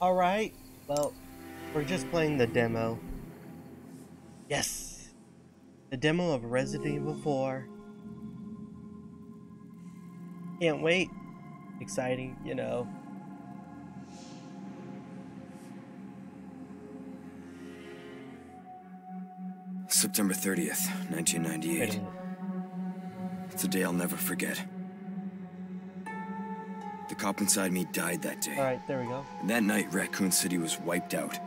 Alright, well, we're just playing the demo. Yes! The demo of Resident Evil 4. Can't wait. Exciting, you know. September 30th, Wait a 1998. minute. It's a day I'll never forget. The cop inside me died that day. Alright, there we go. And that night, Raccoon City was wiped out,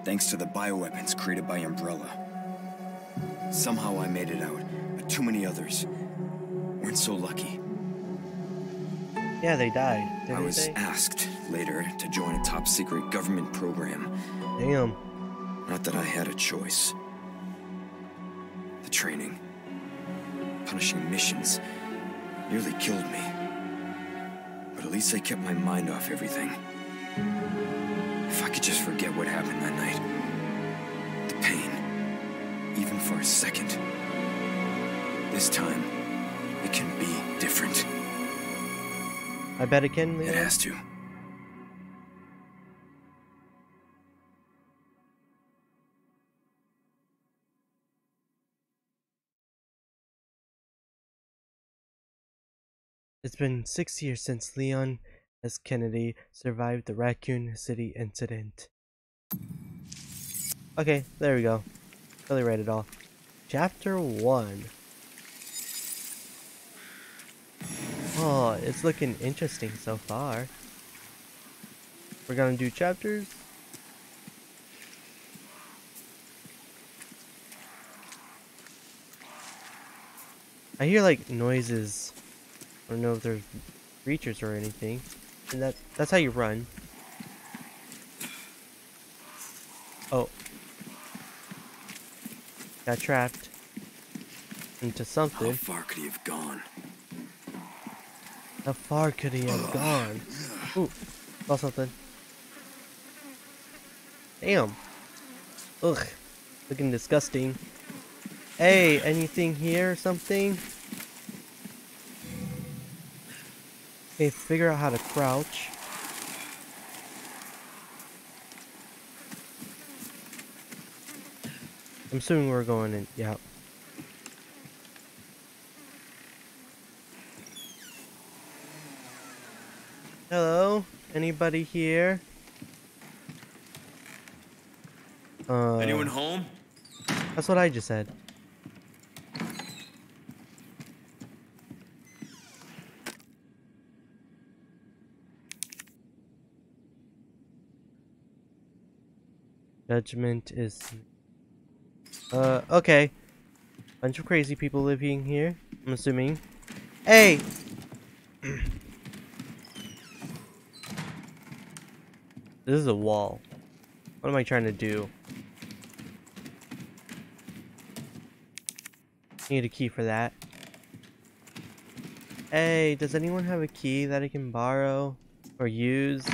thanks to the bioweapons created by Umbrella. Somehow I made it out, but too many others weren't so lucky. Yeah, they died. I Didn't was they? asked later to join a top-secret government program. Damn. Not that I had a choice. The training, punishing missions, nearly killed me. But at least I kept my mind off everything. If I could just forget what happened that night. The pain, even for a second. This time, it can be different. I bet it can, Leon. It has to. It's been 6 years since Leon S. Kennedy survived the Raccoon City incident. Okay, there we go. Really read it all. Chapter 1. Oh, it's looking interesting so far. We're gonna do chapters. I hear like noises. I don't know if there's creatures or anything. And that's how you run. Oh. Got trapped into How something. far could he have gone? How far could he have gone? Ooh, saw something. Damn. Ugh. Looking disgusting. Hey, anything here or something? Okay, figure out how to crouch. I'm assuming we're going in. Yeah. Hello? Anybody here? Anyone home? That's what I just said. Judgment is... okay. Bunch of crazy people living here, I'm assuming. Hey! This is a wall. What am I trying to do? Need a key for that. Hey, does anyone have a key that I can borrow or use?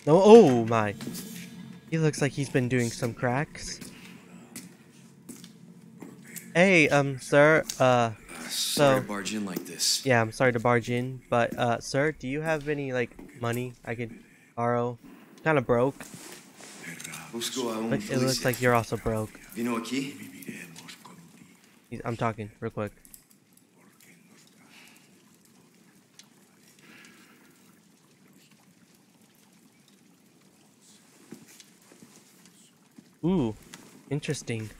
No, oh my. He looks like he's been doing some cracks. Hey, sir, Sorry to barge in like this. yeah, I'm sorry to barge in, but, sir, do you have any, like, money I could borrow? Kinda broke, but it looks like you're also broke. You know a key? I'm talking real quick. Ooh, interesting.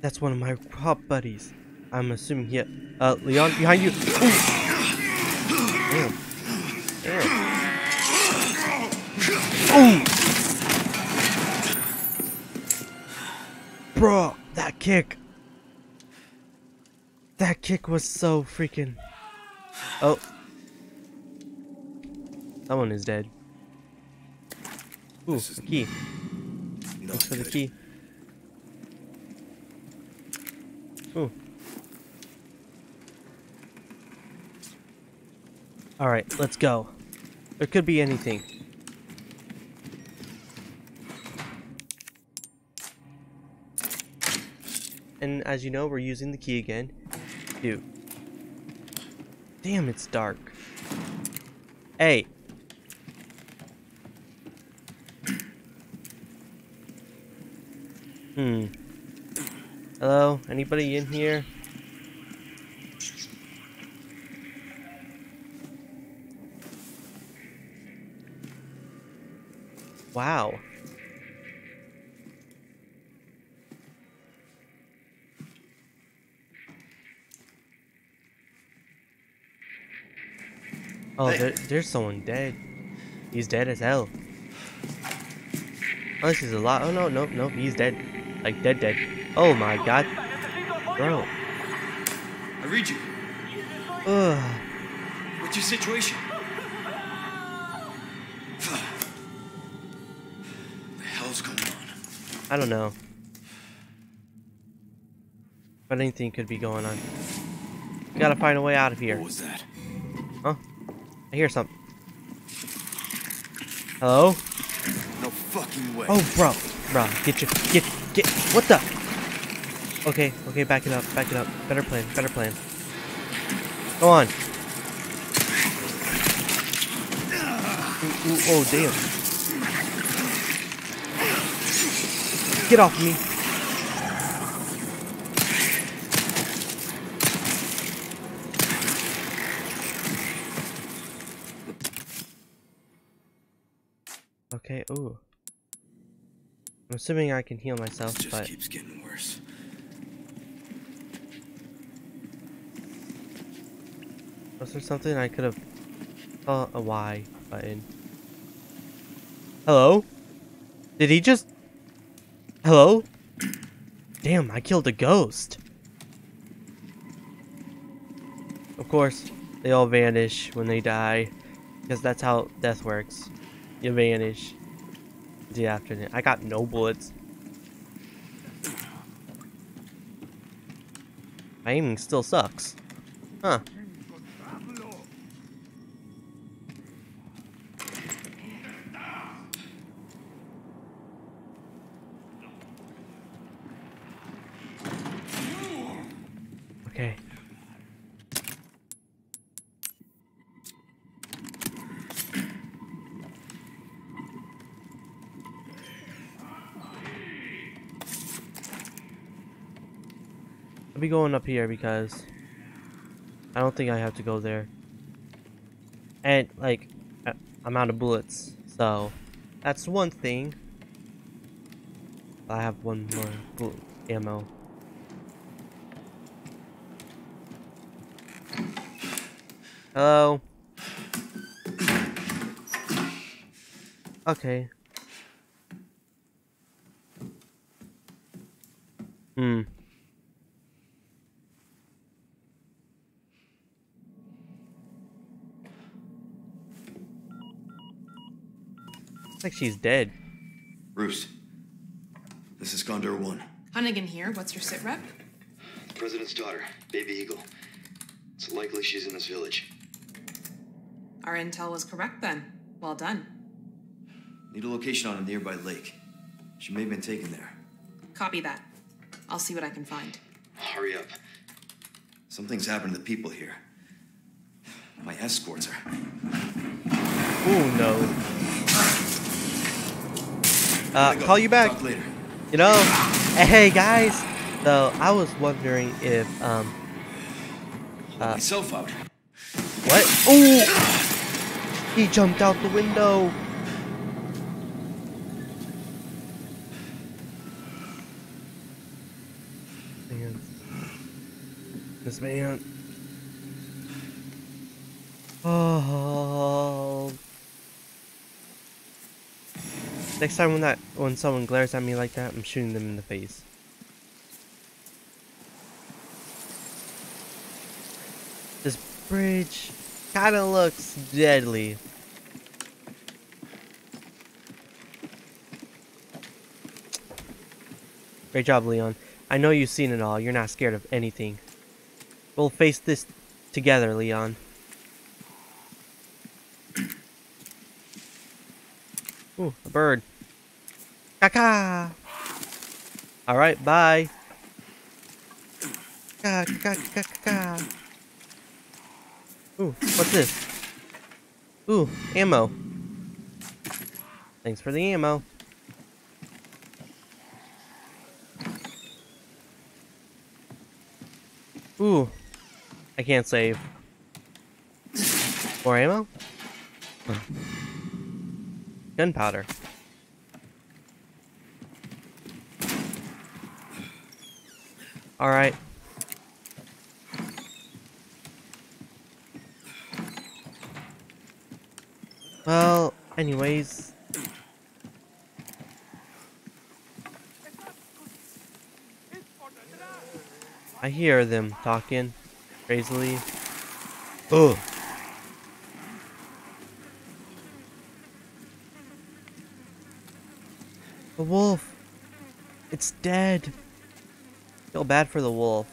That's one of my cop buddies. I'm assuming he... Leon, behind you! Ooh. Damn. Damn. Ooh! Bro, that kick! That kick was so freaking... Oh. Someone is dead. Ooh, a key. Thanks for the key. Ooh. Alright, let's go. There could be anything. and as you know, we're using the key again. Dude. Damn, it's dark. Hey. Hello? Anybody in here? Wow. Oh, Hey. there's someone dead. He's dead as hell. Unless he's alive. Oh, no, no, no. He's dead. Like, dead. Oh, my God. Bro. I read you. Ugh. What's your situation? What the hell's going on? I don't know. But anything could be going on. We gotta find a way out of here. What was that? Huh? I hear something. Hello? No fucking way. Oh, bro. Get. What the? Okay, back it up. Better plan. Go on. Ooh, oh, damn. Get off me. Okay, ooh. I'm assuming I can heal myself, This just but keeps getting worse. was there something I could have? Oh, a Y button. Hello? Did he just? Hello? Damn, I killed a ghost. Of course, they all vanish when they die, because that's how death works. You vanish. The afternoon. I got no bullets. My aiming still sucks. Huh. Okay. I'll be going up here because I don't think I have to go there. And, like, I'm out of bullets, so that's one thing. I have one more bullet ammo. Hello? Okay. Looks like she's dead. Bruce, this is Condor 1. Hunnigan here. What's your sit rep? The President's daughter, Baby Eagle. It's likely she's in this village. Our intel was correct then. Well done. Need a location on a nearby lake. She may have been taken there. Copy that. I'll see what I can find. Hurry up. Something's happened to the people here. My escorts are... Oh no. Call you back. Talk later. You know, hey guys. So I was wondering if Myself out. what? Oh! He jumped out the window. Man. This man. Oh. Next time when someone glares at me like that, I'm shooting them in the face. This bridge kind of looks deadly. Great job, Leon. I know you've seen it all. You're not scared of anything. We'll face this together, Leon. Ooh, a bird. Caca! Alright, bye. Ka, ka, ka, ka. Ooh, what's this? Ooh, ammo. Thanks for the ammo. Ooh, I can't save. More ammo? Huh. Gunpowder. Alright. Well, anyways. I hear them talking crazily. Ugh. The wolf. It's dead. Feel bad for the wolf.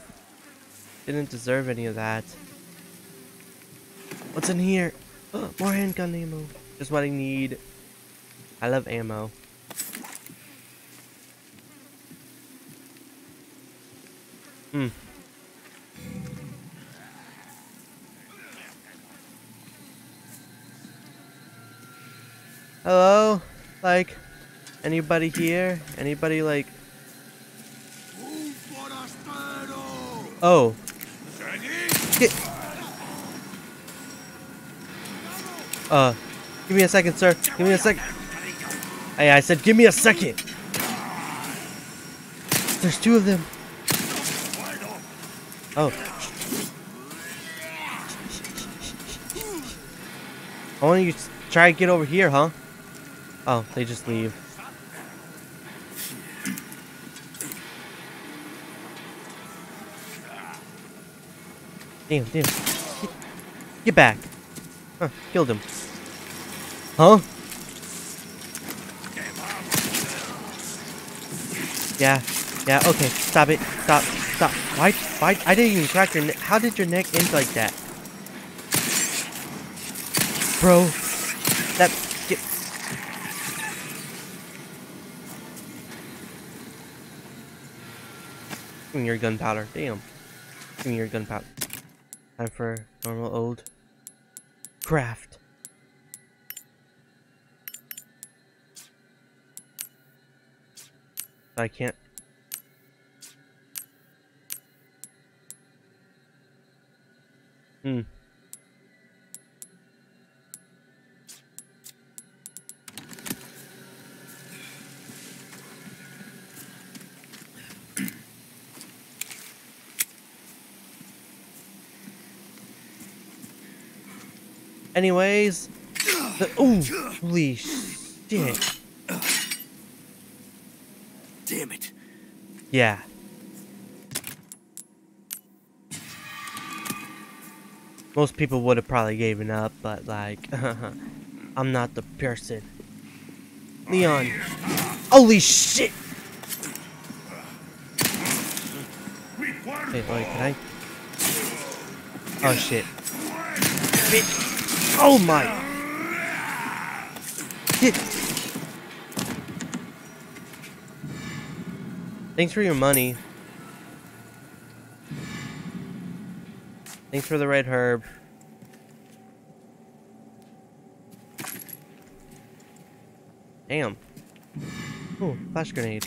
Didn't deserve any of that. What's in here? More handgun ammo. Just what I need. I love ammo. Hmm. Hello? Like, anybody here? Anybody like... Oh. Get... Give me a second, sir. Give me a second. Hey, I said give me a second. There's two of them. Oh. I want you to try to get over here, huh? Oh, they just leave. Damn, damn. Get back. Huh, killed him. Huh? Yeah, yeah, okay. Stop it. Stop, stop. Why, I didn't even crack your neck. How did your neck end like that? Bro. That, get. Give me your gunpowder. Damn. Give me your gunpowder. Time for normal old craft. I can't. Hmm. Anyways, ooh, holy shit. Damn it. Yeah. Most people would have probably given up, but like, I'm not the person. Leon. Holy shit! Wait, can I? Oh shit. Oh my! Shit. Thanks for your money. Thanks for the red herb. Damn. Ooh, flash grenade.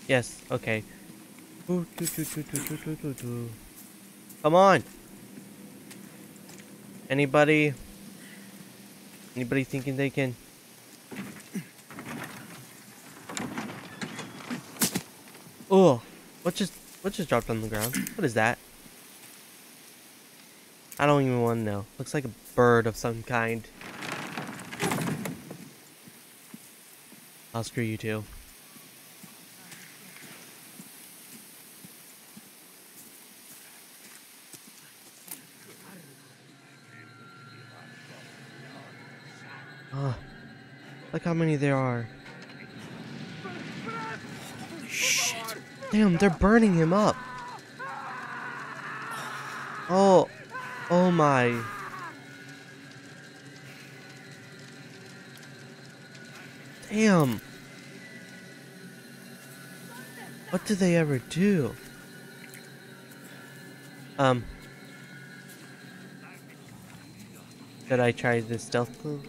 Yes, okay. Ooh, come on! Anybody thinking they can? Oh, what just dropped on the ground? What is that? I don't even want to know. Looks like a bird of some kind. I'll screw you too. Oh, look how many there are. Shit. Damn, they're burning him up. Oh, oh my. Damn. What do they ever do? Did I try this stealth move?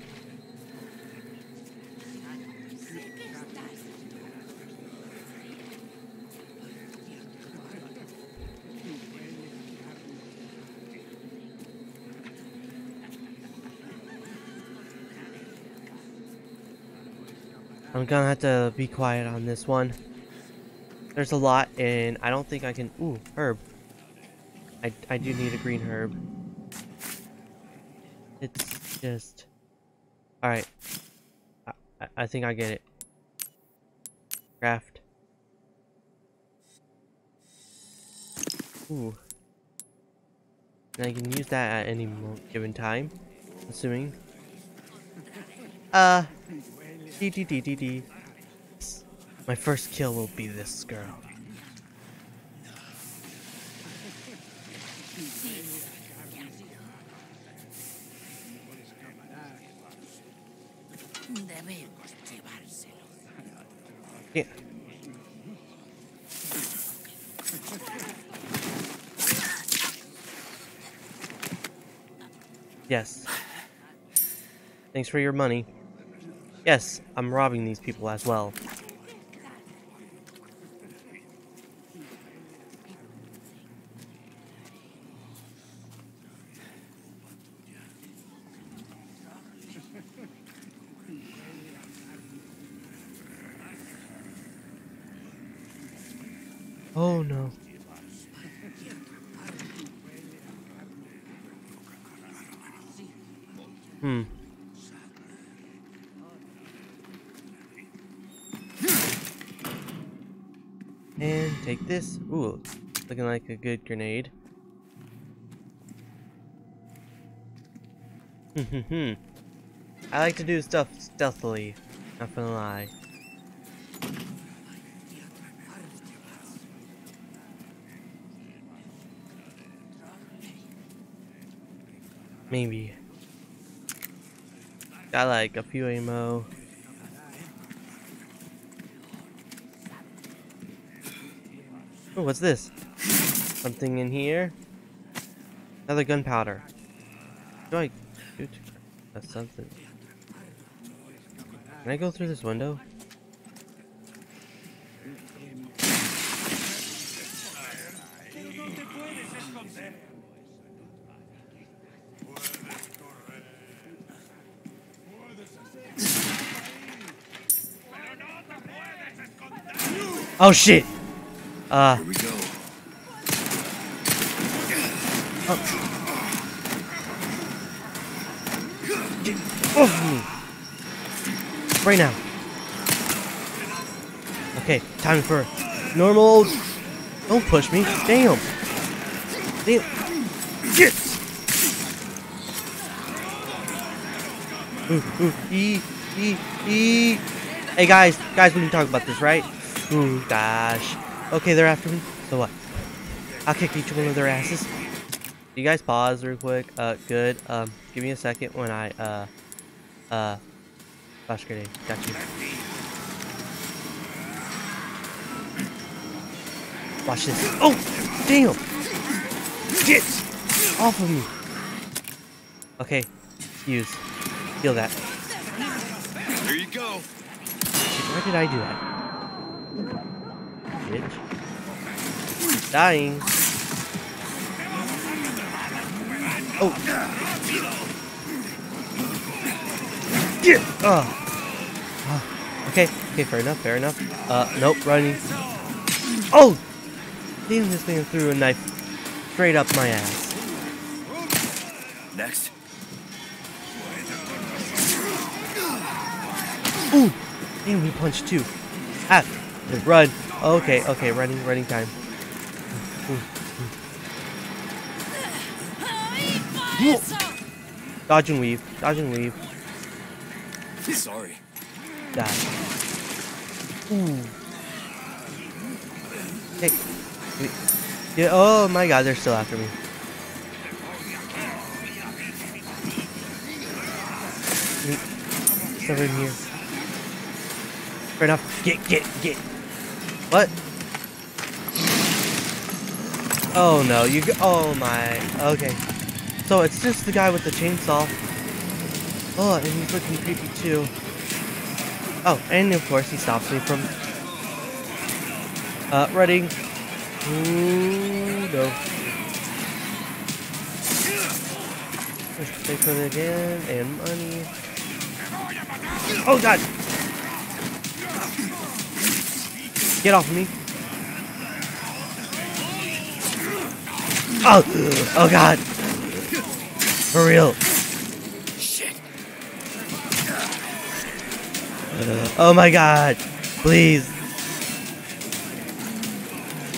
I'm gonna have to be quiet on this one. There's a lot, and I don't think I can. Ooh, herb. I do need a green herb. It's just. Alright. I think I get it. Craft. Ooh. And I can use that at any given time. Assuming. D. My first kill will be this girl. Yeah. Yes. Thanks for your money. Yes, I'm robbing these people as well. Oh no. And take this. Ooh, looking like a good grenade. I like to do stuff stealthily, not gonna lie. Maybe. Got like a few ammo. Oh, what's this? Something in here? Another gunpowder. Do I shoot? That's something. Can I go through this window? Oh shit! Here we go. Get off me! Right now. Okay, time for normal. Don't push me. Damn. Damn. Get. Hey guys, we can talk about this, right? Ooh, gosh. Okay, they're after me. So what? I'll kick each one of their asses. You guys pause real quick. Good. Give me a second when I, flash grenade. Got you. Watch this. Oh! Damn! Get off of me! Okay. Use. Feel that. Here you go. Why did I do that? Bitch. Dying. Oh. Get. Okay. Okay. Fair enough. Nope. Running. Oh. Damn! This thing threw a knife straight up my ass. Next. Ooh. Damn! He punched too. Ah. Run. Okay. Running time. Dodge and weave. Sorry. Die. Ooh. Hey. Yeah, oh my god, they're still after me. It's over in here. Fair enough. Get. What? Oh no, oh my. Okay. So it's just the guy with the chainsaw. Oh, and he's looking creepy too. Oh, and of course he stops me from running. Ooh, no. Let's take it again, and money. Oh god! Get off of me. Oh god! For real. Shit. Oh my god. Please.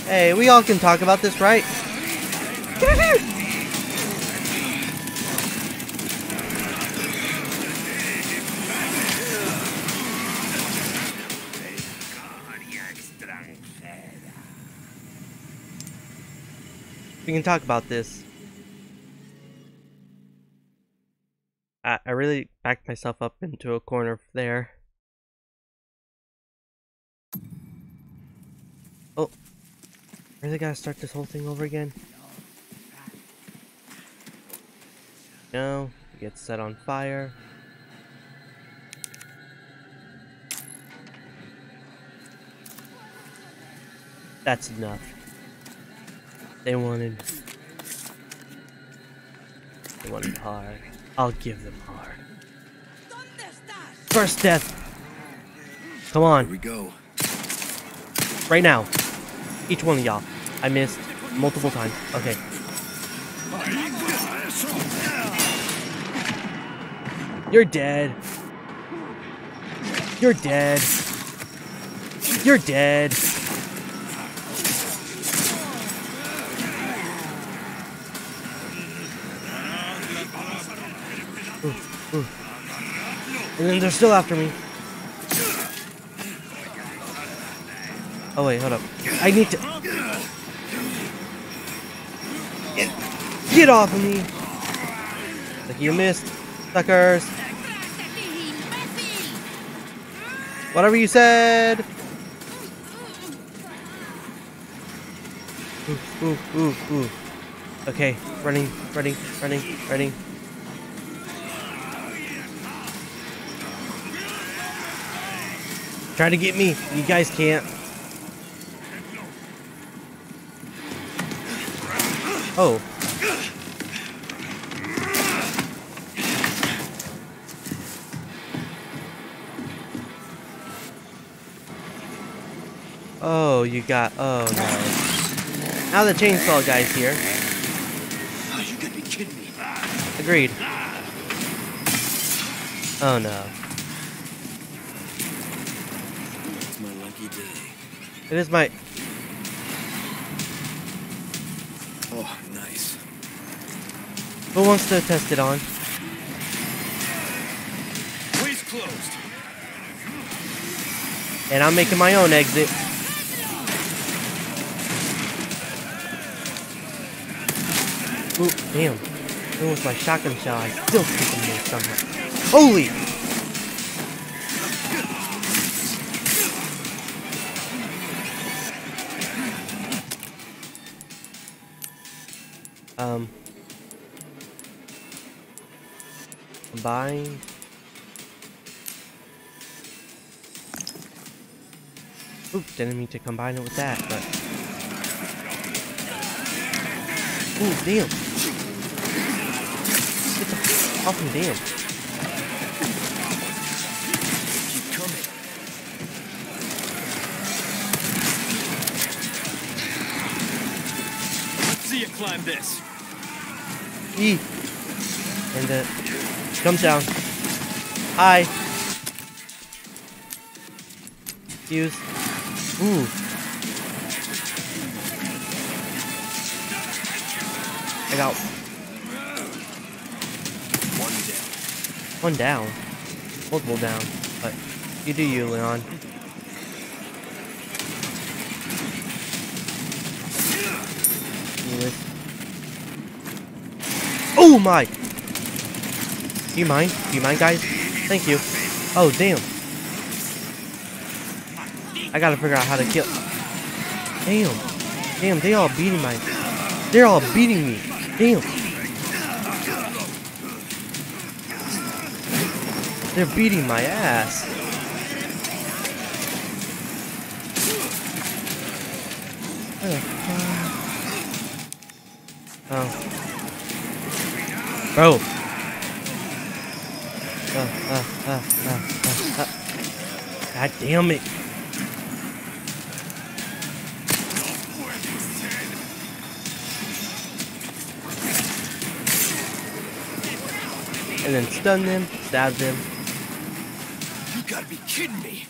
Hey, we all can talk about this, right? We can talk about this. I really backed myself up into a corner there. Oh, really gotta start this whole thing over again? No, it gets set on fire. That's enough. They wanted hard. I'll give them hard. First death. Come on. Here we go. Right now. Each one of y'all. I missed multiple times. Okay. You're dead. You're dead. You're dead. Ooh. And then they're still after me. Oh wait, hold up. I need to get off of me. Like you missed, suckers. Whatever you said. Ooh. Okay, running. Try to get me. You guys can't. Oh. Oh, you got. Oh no. Now the chainsaw guy's here. Oh, you gotta be kidding me. Agreed. Oh no. It's my lucky day. It is my. Oh, nice. Who wants to test it on? Way's closed. And I'm making my own exit. Ooh, damn. Even with my shotgun shell, I still keep them there somehow. Holy! Combine. Oops, didn't mean to combine it with that, but. Ooh, damn. Get the f off me, damn. Keep coming. Let's see you climb this. E. And comes down. Hi. Fuse. Ooh. I got one down. Multiple down. But you do you, Leon. Oh my! Do you mind? Do you mind, guys? Thank you. Oh, damn. I gotta figure out how to kill. Damn. Damn, they all beating my... They're all beating me. Damn. They're beating my ass. What the fuck? Oh. Bro. God damn it. And then stun them, stab them. You gotta be kidding me.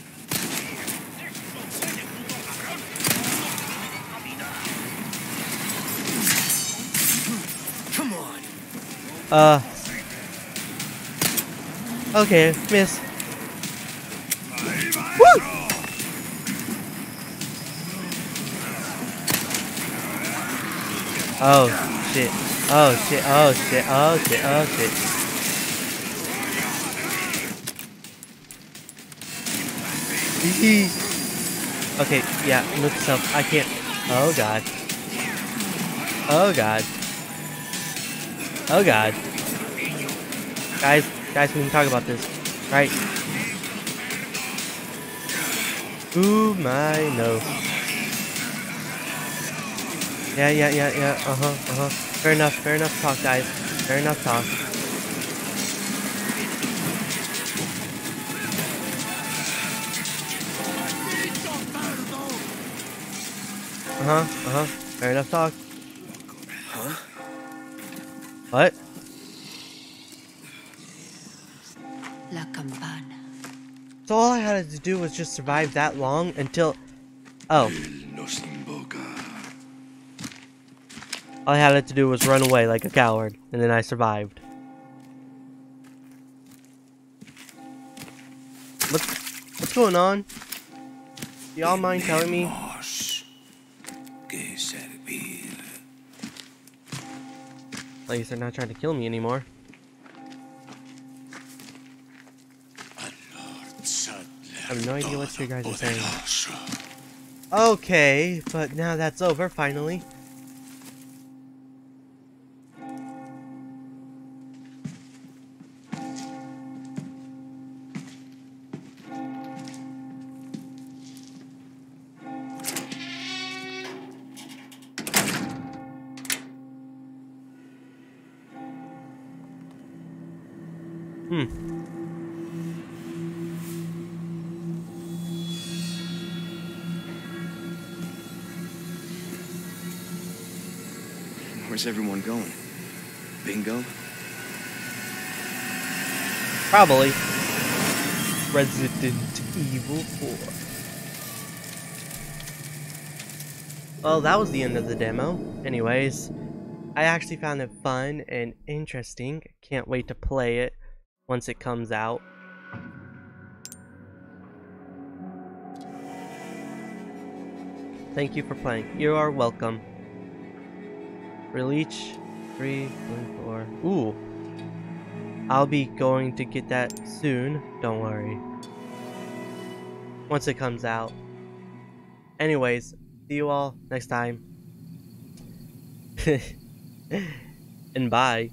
Come on. Okay, miss. Woo! Oh shit. Oh shit. Oh shit. Oh shit. Oh shit. Okay, yeah, look yourself. I can't. Oh god. Oh god. Oh god. Guys, we can talk about this. Right? Ooh, my no. Yeah. Fair enough talk, guys. Fair enough talk. Fair enough talk. Huh? What? La campana. So all I had to do was just survive that long until... Oh. All I had to do was run away like a coward, and then I survived. What's going on? Do y'all mind telling me? At least they're not trying to kill me anymore. I have no idea what you guys are saying. Okay, but now that's over, finally. Where's everyone going? Bingo? Probably. Resident Evil 4. Well, that was the end of the demo. Anyways, I actually found it fun and interesting. Can't wait to play it once it comes out. Thank you for playing. You are welcome. Release 3.4. Ooh. I'll be going to get that soon. Don't worry. Once it comes out. Anyways, see you all next time. And bye.